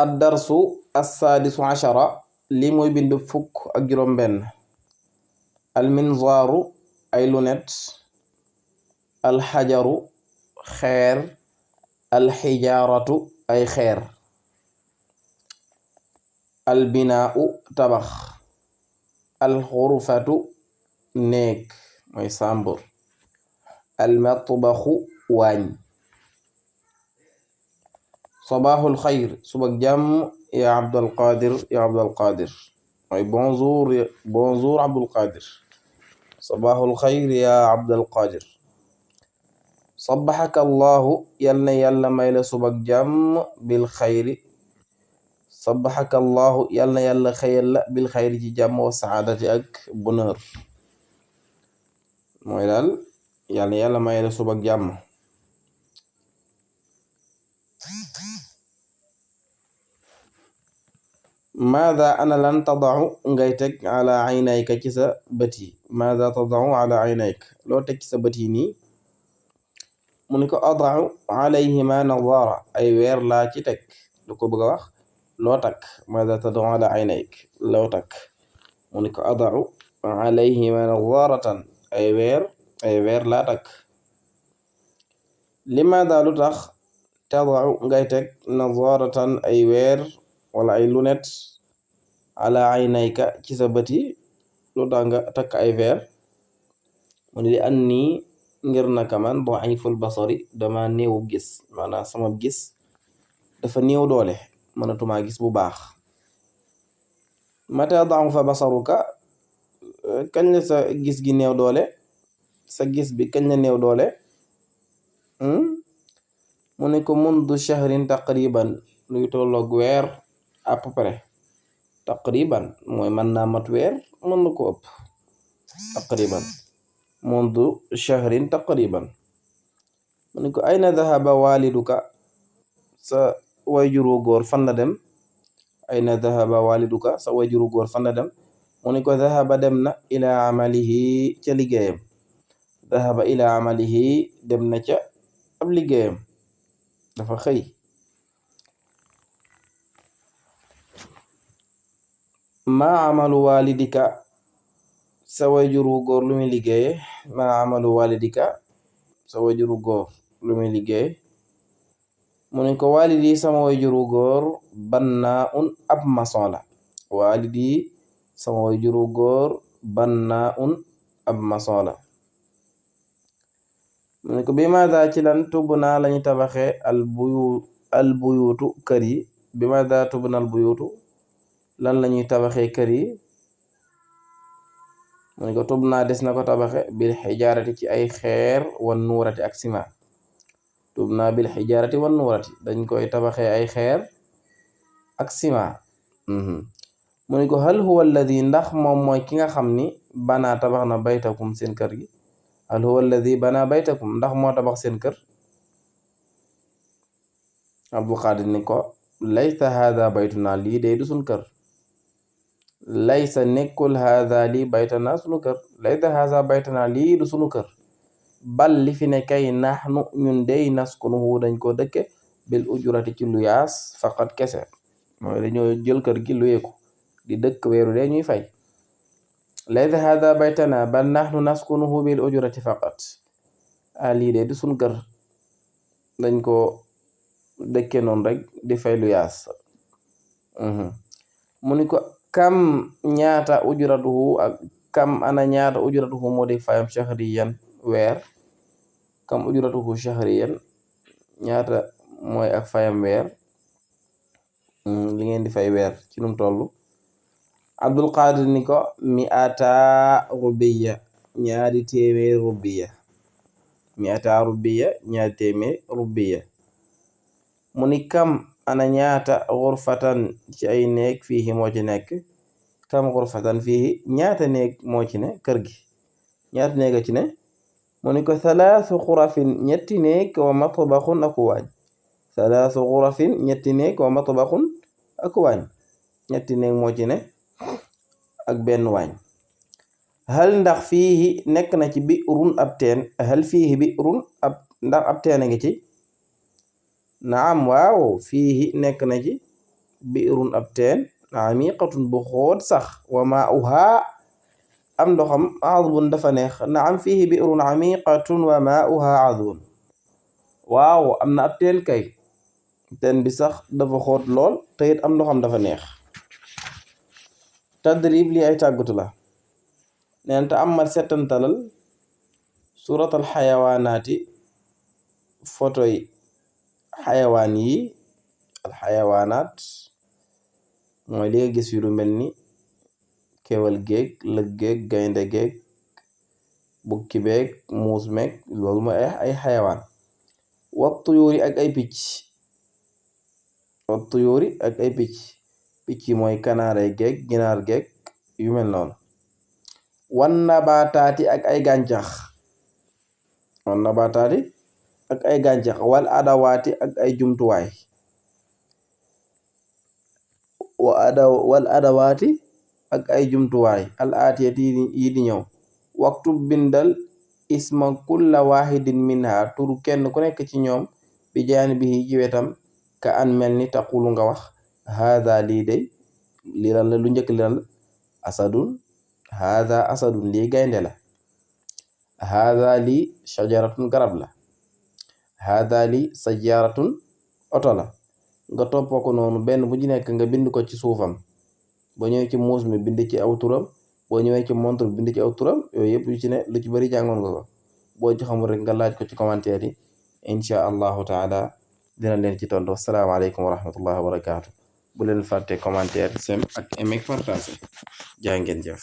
ad-darsu as-saadisu ashara lii mooy bind fukk ak juróom benn. alminzaaru ay lunet, alxajaru xeer, alxijaaratu ay xeer, albinaau tabax, alxurfatu néeg mooy sàmbur, almatbaxu waañ. sabaaxul xayr subak jàmm ya Abdul Qadir ya Abdul Qadir mooy bonjour Abdul Qadir. sabaaxul xayr ya Abdul Qadir. sabaxaka allahu yal na yàlla may la subak jàmm bil xayri. sabaxaka allahu yal na yàlla xëyal la bil xayri ci jàmm wa saadati ak bonheur mooy daal yal na yàlla may la subak jàmm. maada ana lan tadau ngay teg ala aynayka ci sa bët yi. maada tadau ala aynayka loo teg ci sa bët yi nii. mu ni ko adau alayhima nadara ay weer laa ci teg lu ko bëgg a wax loo takk. maada tadau ala aynayka loo takk. mu ni ko adau alayhima nadaratan ay weer laa takk. limaada lu tax tadau ngay teg nadaratan ay weer wala ay lunet ala aynayka ci sa bët yi lu tax nga takk ay weer. mu ni li an nii ngir naka man da'iful basari dama néew gis maanaam sama gis dafa néew doole mënatuma gis bu baax. mata da'ufa basaruka kañ la sa gis gi néew doole. sa gis bi kañ la néew doole. mu ne ko mundu shahrin taqriban luy tolloog weer à peu près. taqriban mooy mën naa mat weer mën na ko ëpp. taqriban mundu shahrin taqriban. mu ne ko ayna dhahaba waliduka sa wayjuru góor fan la dem. ayna dhahaba waliduka sa wayjuru góor fan la dem. mu ne ko dhahaba dem na ila amalihi ca liggéeyam. dhahaba ila amalihi dem na ca ab liggéeyam dafa xëy. ma amalu walidika sa wayjuru góor lu muy liggéeye. ma amalu walidika sa wayjuru góor lu muy liggéeye. mu ne ko walidi sama wayjuru góor bannaun ab maçon la. walidi sama wayjuru góor bannaun ab maçon la. mu ne ko bi maada ci lan tubna lañu tabaxe albuyutu kër yi. bi maada tubna albuyutu lan lañuy tabaxee kër yi. mu ne ko tubna des na ko tabaxe bil xijaarati ci ay xeer wan nuurati ak sima. tubna bil xijaarati wan nuurati dañ koy tabaxee ay xeer ak sima. mu ne ko hal huwa alladi ndax moom mooy ki nga xam ni bana tabax na baytakum seen kër gi. hal huwa alladi bana baytakum ndax moo tabax seen kër. Abdul Qadir ni ko laysa hada baytuna lii day du sun kër. laysa nekkul hada lii baytana sunu kër. laysa hada baytana lii du sunu kër. bal li fi ne kay naxnu ñun dey naskunuhu dañ ko dëkke bil ujurati ci luyaas faqat kese mooy dañoo jël kër gi luyeeku di dëkk weeru dee ñuy fay. laysa hada baytana bal naxnu naskunuhu bil ujurati faqat. lii de du sunu kër dañ ko dëkke noonu rek di fay luyaas. mu ni ko kam ñaata ujuratuhu ak kam ana ñaata ujuratuhu moo di fayam shahriyan weer. kam ujuratuhu shahriyan ñaata mooy ak fayam weer. li ngeen di fay weer ci num tollu. Abdul Qadir ni ko mi'ata rubiya ñaari téeméer rubiya. mi'ata rubiya ñaari téeméer rubiya. mu ni kam ana ñaata xurfatan ci ay néeg fiihi moo ci nekk. kam xurfatan fiihi ñaata néeg moo ci ne kër gi ñaata néeg a ci ne. mu ni ko thalaasu xurafin ñetti néeg wa matbaxun ak waañ. thalaasu xurafin ñetti néeg wa matbaxun ak waañ. ñetti néeg moo ci ne ak benn waañ. hal ndax fiihi nekk na ci bi'run ab teen. hal fiihi bi'run ndax ab teen a ngi ci. naam waaw fiihi nekk na ci bi'run ab teen amiqatun bu xoot sax wa maa'uha am ndoxam adbun dafa neex naam fihi bi'run amiqatun wa maa'uha adbun waaw am na ab teen kay teen bi sax dafa xoot lool te it am ndoxam dafa neex. tadrib li ay tàggatu la neen te amal settantalal suratal xayawaanaati fotoy xayawaan yi al xayawaanaat mooy li nga gis yu lu mel ni kewal géeg lëg géeg gaynde géeg bukki beeg muus meeg loolu mooy ay xayawaan. wat tuyóori ak ay picc wat tuyóori ak ay picc picc yi mooy kanaare géeg ginaar géeg yu mel noonu. wan nabataati ak ay gàncax wan nabataati ak ay gàncax wal adawaati ak ay jumtuwaay wal adawaati ak ay jumtuwaay al aatiyati yi di ñëw. waktub bindal isma kulla wahidin minha turu kenn ku nekk ci ñoom bi jaanibihi ci wetam ka an mel ni taqulu nga wax haada lii day lii lan la lu njëkk li lan la asadun haada asadun lii gaynde la haada lii shajaratun garab la haada lii sajjaratun oto la nga toppoo ko noonu benn bu ci nekk nga bind ko ci suufam boo ñëwee ci muus mi bind ci aw turam boo ñëwee ci montre bind ci aw turam yooyu yëpp yu ci ne lu ci bari jàngoon nga ko boo ci xamul rek nga laaj ko ci commentaire yi insha allahu taala dina leen ci tontu. asalaamaaleykum wa rahmatullahi wa barakaatu. bu leen fàtte commentaire sem ak aimer partager jaa ngeen jëf.